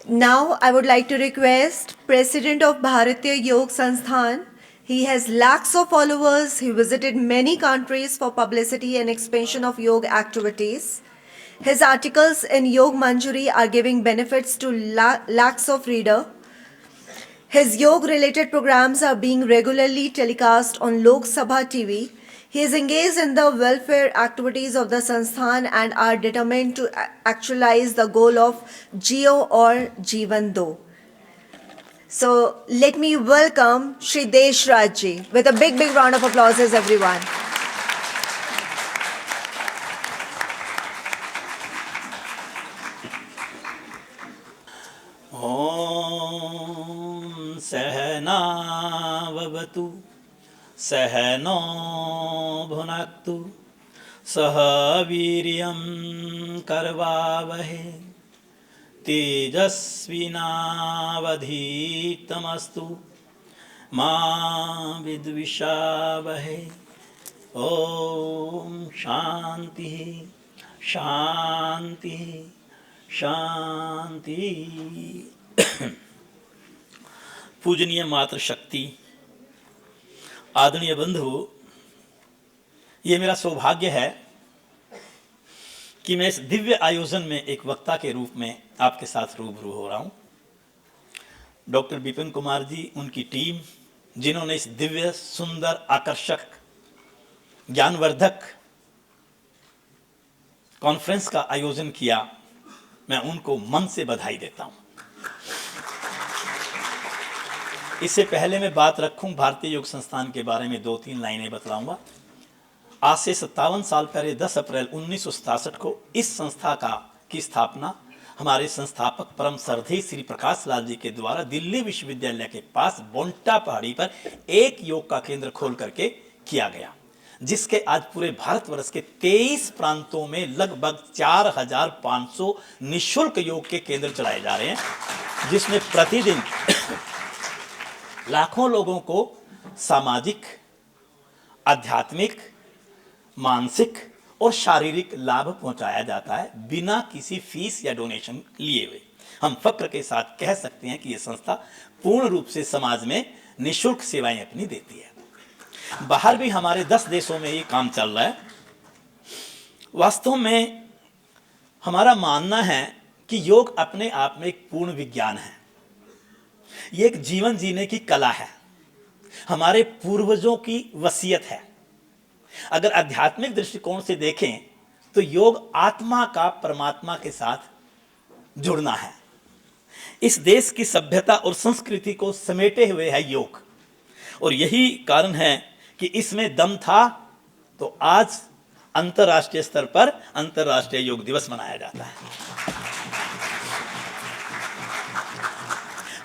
Now, I would like to request President of Bharatiya Yoga Sansthan. He has lakhs of followers. He visited many countries for publicity and expansion of yoga activities. His articles in Yog Manjari are giving benefits to lakhs of readers. His yoga related programs are being regularly telecast on Lok Sabha TV. He is engaged in the welfare activities of the Sansthan and are determined to actualize the goal of Jio or Jeevan Do. So let me welcome Shri Desh Raj ji with a big round of applauses, everyone. ॐ सहनाववतु सहनो भुनक्तु सह वीर्यं करवावहे तेजस्विनावधीतमस्तु मा विद्विषावहे ॐ शान्तिः शान्तिः शांति। पूजनीय मातृशक्ति, आदरणीय बंधु, ये मेरा सौभाग्य है कि मैं इस दिव्य आयोजन में एक वक्ता के रूप में आपके साथ रूबरू हो रहा हूँ। डॉक्टर विपिन कुमार जी, उनकी टीम, जिन्होंने इस दिव्य सुंदर आकर्षक ज्ञानवर्धक कॉन्फ्रेंस का आयोजन किया, मैं उनको मन से बधाई देता हूं। इससे पहले मैं बात रखूं भारतीय योग संस्थान के बारे में 2-3 लाइनें बतलाऊंगा। आज से 57 साल पहले 10 अप्रैल 1967 को इस संस्था की स्थापना हमारे संस्थापक परम श्रद्धेय श्री प्रकाश लाल जी के द्वारा दिल्ली विश्वविद्यालय के पास बोंटा पहाड़ी पर एक योग का केंद्र खोल करके किया गया, जिसके आज पूरे भारतवर्ष के 23 प्रांतों में लगभग 4500 निःशुल्क योग के केंद्र चलाए जा रहे हैं, जिसमें प्रतिदिन लाखों लोगों को सामाजिक, आध्यात्मिक, मानसिक और शारीरिक लाभ पहुंचाया जाता है, बिना किसी फीस या डोनेशन लिए हुए। हम फक्र के साथ कह सकते हैं कि यह संस्था पूर्ण रूप से समाज में निःशुल्क सेवाएं अपनी देती है। बाहर भी हमारे 10 देशों में ये काम चल रहा है। वास्तव में हमारा मानना है कि योग अपने आप में एक पूर्ण विज्ञान है। ये एक जीवन जीने की कला है, हमारे पूर्वजों की वसीयत है। अगर आध्यात्मिक दृष्टिकोण से देखें तो योग आत्मा का परमात्मा के साथ जुड़ना है। इस देश की सभ्यता और संस्कृति को समेटे हुए है योग, और यही कारण है कि इसमें दम था तो आज अंतर्राष्ट्रीय स्तर पर अंतर्राष्ट्रीय योग दिवस मनाया जाता है।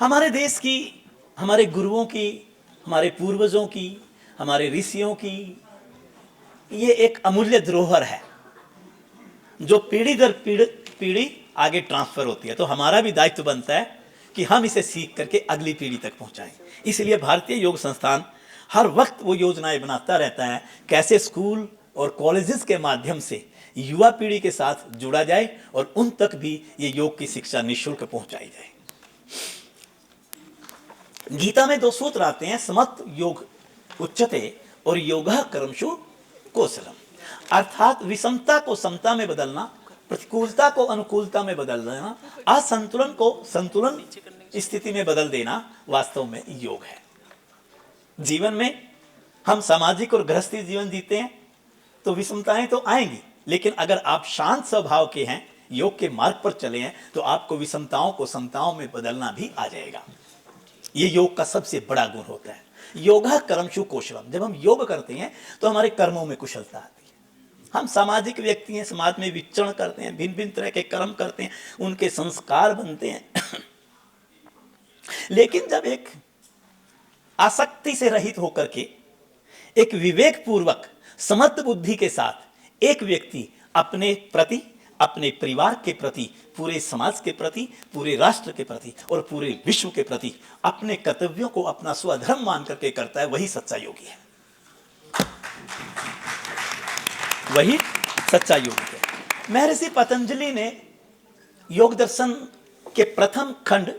हमारे देश की, हमारे गुरुओं की, हमारे पूर्वजों की, हमारे ऋषियों की ये एक अमूल्य धरोहर है जो पीढ़ी दर पीढ़ी आगे ट्रांसफर होती है। तो हमारा भी दायित्व बनता है कि हम इसे सीख करके अगली पीढ़ी तक पहुंचाएं। इसलिए भारतीय योग संस्थान हर वक्त वो योजनाएं बनाता रहता है कैसे स्कूल और कॉलेजेस के माध्यम से युवा पीढ़ी के साथ जुड़ा जाए और उन तक भी ये योग की शिक्षा निःशुल्क पहुंचाई जाए। गीता में 2 सूत्र आते हैं, समत योग उच्चते और योगः कर्मसु कौशलम, अर्थात विषमता को समता में बदलना, प्रतिकूलता को अनुकूलता में बदल देना, असंतुलन को संतुलन स्थिति में बदल देना वास्तव में योग है। जीवन में हम सामाजिक और गृहस्थी जीवन जीते हैं तो विषमताएं तो आएंगी, लेकिन अगर आप शांत स्वभाव के हैं, योग के मार्ग पर चले हैं, तो आपको विषमताओं को समताओं में बदलना भी आ जाएगा। ये योग का सबसे बड़ा गुण होता है, योगः कर्मसु कौशलम। जब हम योग करते हैं तो हमारे कर्मों में कुशलता आती है। हम सामाजिक व्यक्ति हैं, समाज में विचरण करते हैं, भिन्न भिन्न तरह के कर्म करते हैं, उनके संस्कार बनते हैं। लेकिन जब एक आसक्ति से रहित होकर के एक विवेक पूर्वक समर्थ बुद्धि के साथ एक व्यक्ति अपने प्रति, अपने परिवार के प्रति, पूरे समाज के प्रति, पूरे राष्ट्र के प्रति और पूरे विश्व के प्रति अपने कर्तव्यों को अपना स्वधर्म मान करके करता है, वही सच्चा योगी है, वही सच्चा योगी है। महर्षि पतंजलि ने योग दर्शन के प्रथम खंड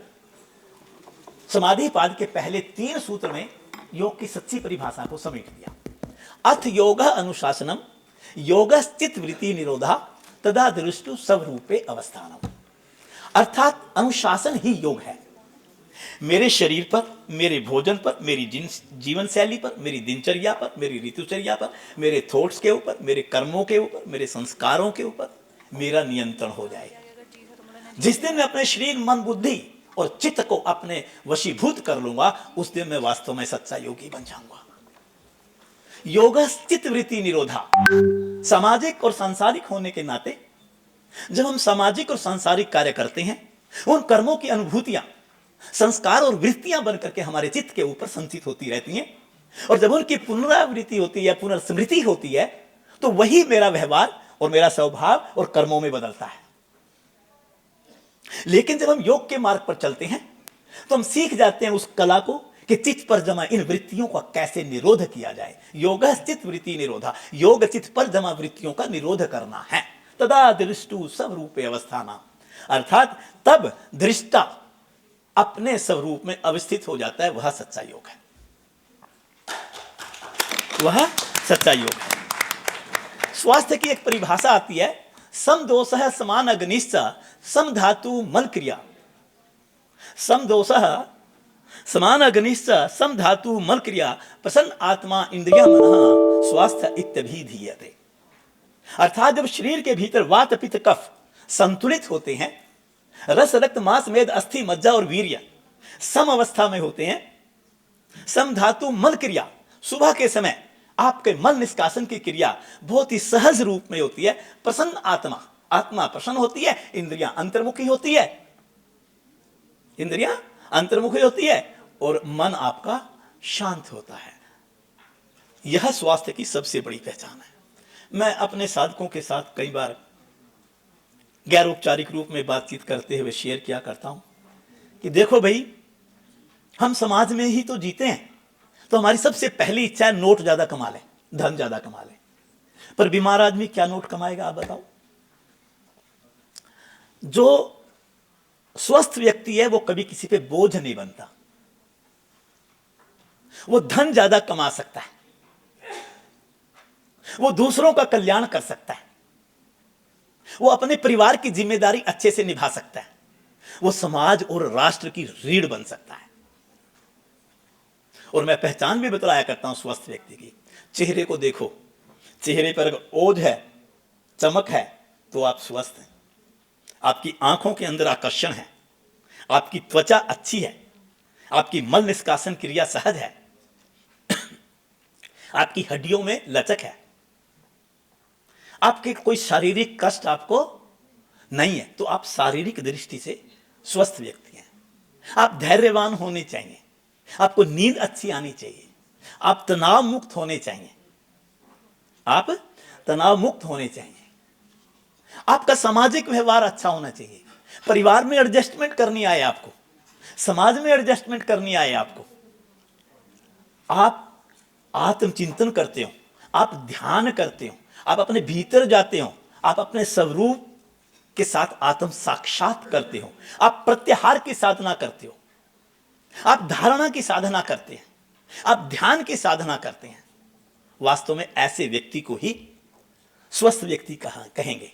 समाधिपाद के पहले 3 सूत्र में योग की सच्ची परिभाषा को समेट दिया। अथ योग अनुशासनम योगश्चित वृत्ति निरोधा तदा दृष्टु स्वरूपे अवस्थानम। अर्थात अनुशासन ही योग है। मेरे शरीर पर, मेरे भोजन पर, मेरी जीवन शैली पर, मेरी दिनचर्या पर, मेरी ऋतुचर्या पर, मेरे थॉट्स के ऊपर, मेरे कर्मों के ऊपर, मेरे संस्कारों के ऊपर मेरा नियंत्रण हो जाए। जिस दिन मैं अपने शरीर, मन, बुद्धि और चित्त को अपने वशीभूत कर लूंगा, उस दिन मैं वास्तव में सच्चा योगी बन जाऊंगा। योगश्चित वृत्ति निरोधा। सामाजिक और सांसारिक होने के नाते जब हम सामाजिक और सांसारिक कार्य करते हैं, उन कर्मों की अनुभूतियां संस्कार और वृत्तियां बनकर के हमारे चित्त के ऊपर संचित होती रहती हैं, और जब उनकी पुनरावृत्ति होती है, पुनर्स्मृति होती है, तो वही मेरा व्यवहार और मेरा स्वभाव और कर्मों में बदलता है। लेकिन जब हम योग के मार्ग पर चलते हैं तो हम सीख जाते हैं उस कला को कि चित्त पर जमा इन वृत्तियों का कैसे निरोध किया जाए। योगश्चित वृत्ति निरोधा, योग चित्त पर जमा वृत्तियों का निरोध करना है। तदा दृष्टु स्वरूपे अवस्थाना, अर्थात तब दृष्टा अपने स्वरूप में अवस्थित हो जाता है। वह सच्चा योग है, वह सच्चा योग है। स्वास्थ्य की एक परिभाषा आती है, सम दोषः समान अग्निश्च सम धातु मल क्रिया। सम दोषः समान अग्निश्च सम धातु मल क्रिया प्रसन्न आत्मा इंद्रिया मनः स्वास्थ्य इत्यभिधीयते। अर्थात जब शरीर के भीतर वात पित्त कफ संतुलित होते हैं, रस रक्त मांस मेद अस्थि मज्जा और वीर्य सम अवस्था में होते हैं, सम धातु मल क्रिया, सुबह के समय आपके मल निष्कासन की क्रिया बहुत ही सहज रूप में होती है। प्रसन्न आत्मा, आत्मा प्रसन्न होती है, इंद्रियां अंतर्मुखी होती है, इंद्रियां अंतर्मुखी होती है और मन आपका शांत होता है। यह स्वास्थ्य की सबसे बड़ी पहचान है। मैं अपने साधकों के साथ कई बार गैर औपचारिक रूप में बातचीत करते हुए शेयर किया करता हूं कि देखो भाई, हम समाज में ही तो जीते हैं, तो हमारी सबसे पहली इच्छा है नोट ज्यादा कमा लें, धन ज्यादा कमा लें। पर बीमार आदमी क्या नोट कमाएगा, आप बताओ। जो स्वस्थ व्यक्ति है वो कभी किसी पे बोझ नहीं बनता। वो धन ज्यादा कमा सकता है, वो दूसरों का कल्याण कर सकता है, वो अपने परिवार की जिम्मेदारी अच्छे से निभा सकता है, वो समाज और राष्ट्र की रीढ़ बन सकता है। और मैं पहचान भी बतलाया करता हूं स्वस्थ व्यक्ति की। चेहरे को देखो, चेहरे पर अगर ओज है, चमक है, तो आप स्वस्थ हैं। आपकी आंखों के अंदर आकर्षण है, आपकी त्वचा अच्छी है, आपकी मल निष्कासन क्रिया सहज है, आपकी हड्डियों में लचक है, आपके कोई शारीरिक कष्ट आपको नहीं है, तो आप शारीरिक दृष्टि से स्वस्थ व्यक्ति हैं। आप धैर्यवान होने चाहिए, आपको नींद अच्छी आनी चाहिए, आप तनाव मुक्त होने चाहिए, आप तनाव मुक्त होने चाहिए, आपका सामाजिक व्यवहार अच्छा होना चाहिए, परिवार में एडजस्टमेंट करनी आए आपको, समाज में एडजस्टमेंट करनी आए आपको, आप आत्मचिंतन करते हो, आप ध्यान करते हो, आप अपने भीतर जाते हो, आप अपने स्वरूप के साथ आत्म साक्षात करते हो, आप प्रत्याहार की साधना करते हो, आप धारणा की साधना करते हैं, आप ध्यान की साधना करते हैं। वास्तव में ऐसे व्यक्ति को ही स्वस्थ व्यक्ति कहेंगे।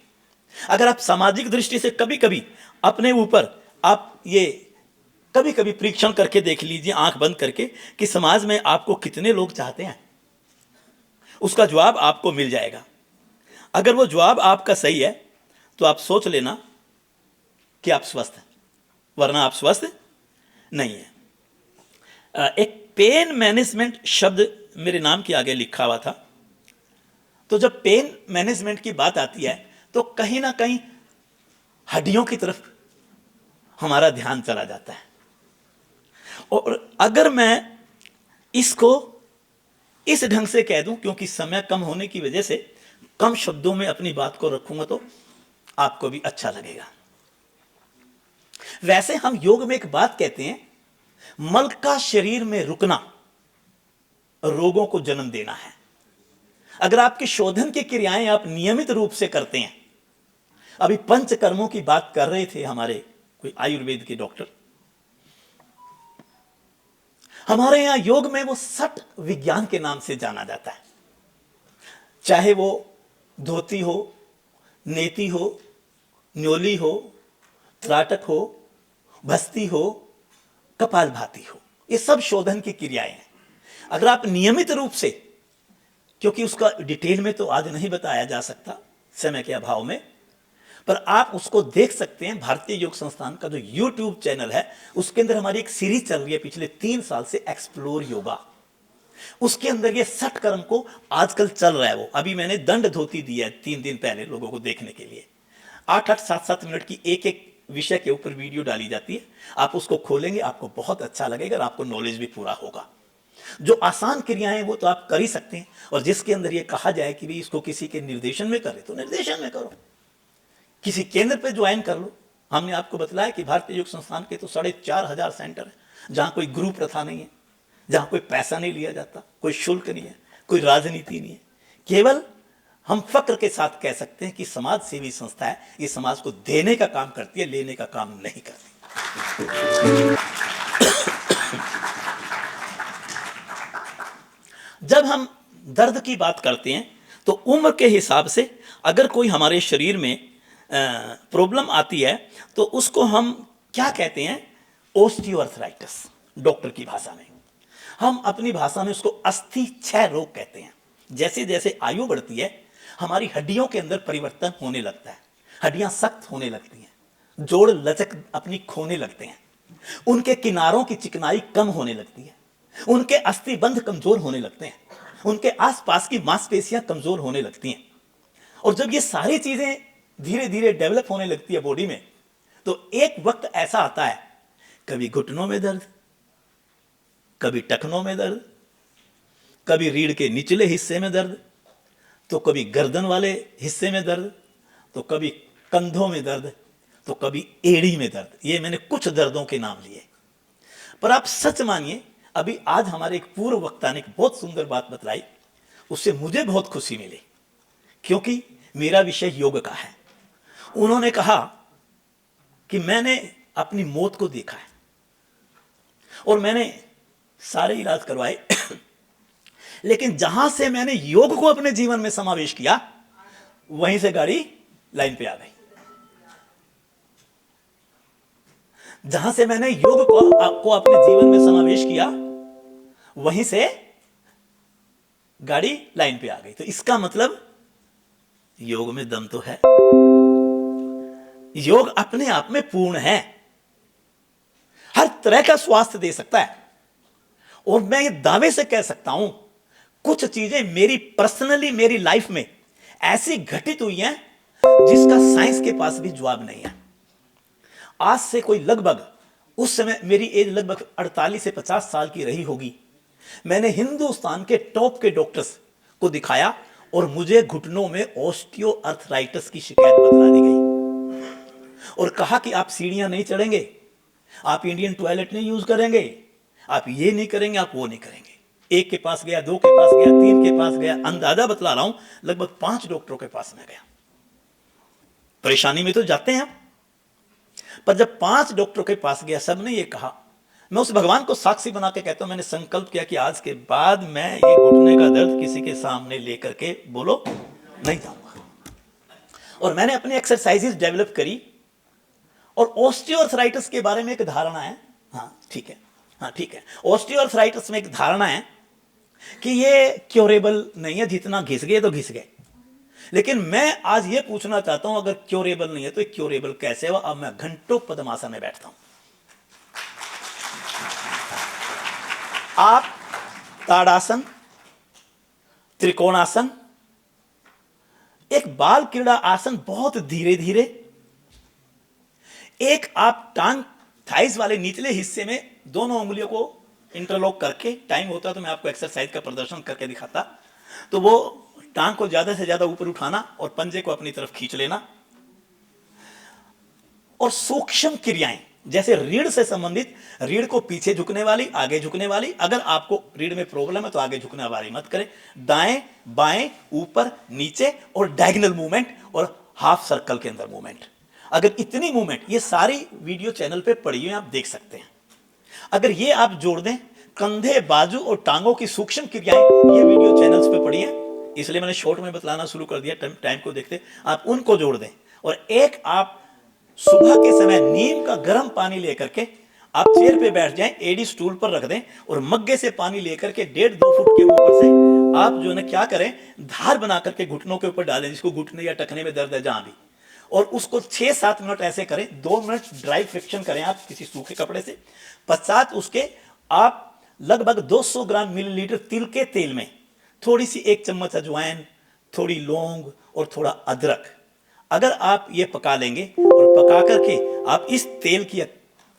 अगर आप सामाजिक दृष्टि से कभी कभी अपने ऊपर आप ये कभी कभी परीक्षण करके देख लीजिए, आंख बंद करके, कि समाज में आपको कितने लोग चाहते हैं, उसका जवाब आपको मिल जाएगा। अगर वो जवाब आपका सही है तो आप सोच लेना कि आप स्वस्थ हैं, वरना आप स्वस्थ नहीं है। एक पेन मैनेजमेंट शब्द मेरे नाम के आगे लिखा हुआ था, तो जब पेन मैनेजमेंट की बात आती है तो कहीं ना कहीं हड्डियों की तरफ हमारा ध्यान चला जाता है। और अगर मैं इसको इस ढंग से कह दूं, क्योंकि समय कम होने की वजह से कम शब्दों में अपनी बात को रखूंगा तो आपको भी अच्छा लगेगा। वैसे हम योग में एक बात कहते हैं, मल का शरीर में रुकना रोगों को जन्म देना है। अगर आपकी शोधन की क्रियाएं आप नियमित रूप से करते हैं, अभी पंच कर्मों की बात कर रहे थे हमारे कोई आयुर्वेद के डॉक्टर। हमारे यहां योग में वो सठ विज्ञान के नाम से जाना जाता है, चाहे वो धोती हो, नेति हो, न्योली हो, त्राटक हो, भस्ती हो, कपालभाति हो, ये सब शोधन की क्रियाएं हैं। अगर आप नियमित रूप से, क्योंकि उसका डिटेल में तो आज नहीं बताया जा सकता समय के अभाव में, पर आप उसको देख सकते हैं। भारतीय योग संस्थान का जो यूट्यूब चैनल है, उसके अंदर हमारी एक सीरीज चल रही है पिछले 3 साल से, एक्सप्लोर योगा। उसके अंदर ये 60 कर्म को आजकल चल रहा है। वो अभी मैंने दंड धोती दी है 3 दिन पहले लोगों को देखने के लिए। 8-8, 7-7 मिनट की एक एक विषय के ऊपर वीडियो डाली जाती है। आप उसको खोलेंगे, आपको बहुत अच्छा लगेगा और आपको नॉलेज भी पूरा होगा। जो आसान क्रियाएं वो तो आप कर ही सकते हैं, और जिसके अंदर ये कहा जाए कि भाई इसको किसी के निर्देशन में करे तो निर्देशन में करो, किसी केंद्र पे ज्वाइन कर लो। हमने आपको बतलाया कि भारतीय योग संस्थान के तो 4,500 सेंटर है, जहां कोई गुरु प्रथा नहीं है, जहां कोई पैसा नहीं लिया जाता, कोई शुल्क नहीं है, कोई राजनीति नहीं है। केवल हम फक्र के साथ कह सकते हैं कि समाज सेवी संस्था है। ये समाज को देने का काम करती है, लेने का काम नहीं करती। जब हम दर्द की बात करते हैं तो उम्र के हिसाब से अगर कोई हमारे शरीर में प्रॉब्लम आती है तो उसको हम क्या कहते हैं, ओस्टियोआर्थराइटिस डॉक्टर की भाषा में। हम अपनी भाषा में उसको अस्थि क्षय रोग कहते हैं। जैसे जैसे आयु बढ़ती है हमारी हड्डियों के अंदर परिवर्तन होने लगता है, हड्डियां सख्त होने लगती हैं, जोड़ लचक अपनी खोने लगते हैं, उनके किनारों की चिकनाई कम होने लगती है, उनके अस्थि बंध कमजोर होने लगते हैं, उनके आसपास की मांसपेशियां कमजोर होने लगती हैं। और जब ये सारी चीजें धीरे धीरे डेवलप होने लगती है बॉडी में, तो एक वक्त ऐसा आता है, कभी घुटनों में दर्द, कभी टखनों में दर्द, कभी रीढ़ के निचले हिस्से में दर्द, तो कभी गर्दन वाले हिस्से में दर्द, तो कभी कंधों में दर्द, तो कभी एड़ी में दर्द। ये मैंने कुछ दर्दों के नाम लिए। पर आप सच मानिए, अभी आज हमारे एक पूर्व वक्ता ने एक बहुत सुंदर बात बतलाई, उससे मुझे बहुत खुशी मिली, क्योंकि मेरा विषय योग का है। उन्होंने कहा कि मैंने अपनी मौत को देखा है और मैंने सारे इलाज करवाए लेकिन जहां से मैंने योग को अपने जीवन में समावेश किया, वहीं से गाड़ी लाइन पे आ गई। जहां से मैंने योग को अपने जीवन में समावेश किया, वहीं से गाड़ी लाइन पे आ गई। तो इसका मतलब योग में दम तो है, योग अपने आप में पूर्ण है, हर तरह का स्वास्थ्य दे सकता है। और मैं ये दावे से कह सकता हूं, कुछ चीजें मेरी पर्सनली मेरी लाइफ में ऐसी घटित हुई हैं जिसका साइंस के पास भी जवाब नहीं है। आज से कोई लगभग, उस समय मेरी एज लगभग 48 से 50 साल की रही होगी, मैंने हिंदुस्तान के टॉप के डॉक्टर्स को दिखाया और मुझे घुटनों में ऑस्टियोआर्थराइटिस की शिकायत बतला दी गई और कहा कि आप सीढ़ियां नहीं चढ़ेंगे, आप इंडियन टॉयलेट नहीं यूज करेंगे, आप ये नहीं करेंगे, आप वो नहीं करेंगे। एक के पास गया, 2 के पास गया, 3 के पास गया, अंदाजा बतला रहा हूं, लगभग 5 डॉक्टरों के पास में गया। परेशानी में तो जाते हैं, पर जब 5 डॉक्टरों के पास गया, सबने ये कहा, मैं उस भगवान को साक्षी बना के कहता हूं, मैंने संकल्प किया कि आज के बाद मैं ये घुटने का दर्द किसी के सामने लेकर के बोलो नहीं जाऊंगा। और मैंने अपनी एक्सरसाइजेज डेवलप करी। और ऑस्टियोआर्थराइटिस के बारे में एक धारणा है, हाँ ठीक है, हाँ ठीक है, ऑस्टियोआर्थराइटिस में एक धारणा है कि ये क्योरेबल नहीं है, जितना घिस गए तो घिस गए। लेकिन मैं आज ये पूछना चाहता हूं, अगर क्योरेबल नहीं है तो क्योरेबल कैसे हुआ? अब मैं घंटों पद्मासन में बैठता हूं। आप ताड़ासन, त्रिकोणासन, एक बाल क्रीड़ा आसन, बहुत धीरे धीरे, एक आप टांग थाइस वाले निचले हिस्से में दोनों उंगलियों को इंटरलॉक करके, टाइम होता तो मैं आपको एक्सरसाइज का प्रदर्शन करके दिखाता, तो वो टांग को ज्यादा से ज्यादा ऊपर उठाना और पंजे को अपनी तरफ खींच लेना। और सूक्ष्म क्रियाएं, जैसे रीढ़ से संबंधित, रीढ़ को पीछे झुकने वाली, आगे झुकने वाली। अगर आपको रीढ़ में प्रॉब्लम है तो आगे झुकने वाली मत करें। दाएं बाएं, ऊपर नीचे, और डायगोनल मूवमेंट और हाफ सर्कल के अंदर मूवमेंट। अगर इतनी मूवमेंट, ये सारी वीडियो चैनल पे पड़ी हुई है, आप देख सकते हैं। अगर ये आप जोड़ दें, कंधे, बाजू और टांगों की सूक्ष्म क्रियाएं ये वीडियो चैनल्स पे पड़ी हैं, इसलिए मैंने शॉर्ट में बतलाना शुरू कर दिया, टाइम को देखते। आप उनको जोड़ दें और एक आप सुबह के समय नीम का गर्म पानी लेकर के आप चेयर पे बैठ जाएं, एडी स्टूल पर रख दें और मग्गे से पानी लेकर के 1.5-2 फुट के ऊपर से आप जो है ना क्या करें, धार बना करके घुटनों के ऊपर डालें, जिसको घुटने या टखने में दर्द है जहां भी, और उसको 6-7 मिनट ऐसे करें। 2 मिनट ड्राई फ्रिक्शन करें आप किसी सूखे कपड़े से। पश्चात उसके आप लगभग 200 ग्राम मिलीलीटर तिल के तेल में थोड़ी सी 1 चम्मच अजवाइन, थोड़ी लौंग और थोड़ा अदरक, अगर आप ये पका लेंगे और पका करके आप इस तेल की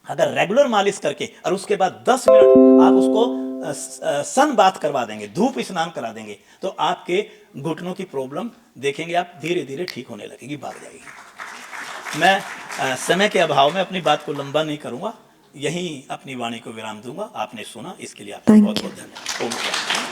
अगर रेगुलर मालिश करके और उसके बाद 10 मिनट आप उसको सन बाथ करवा देंगे, धूप स्नान करा देंगे, तो आपके घुटनों की प्रॉब्लम देखेंगे आप धीरे धीरे ठीक होने लगेगी, भाग जाएगी। मैं समय के अभाव में अपनी बात को लंबा नहीं करूंगा, यहीं अपनी वाणी को विराम दूंगा। आपने सुना, इसके लिए आपका Thank बहुत you. बहुत धन्यवाद। ओम शांति।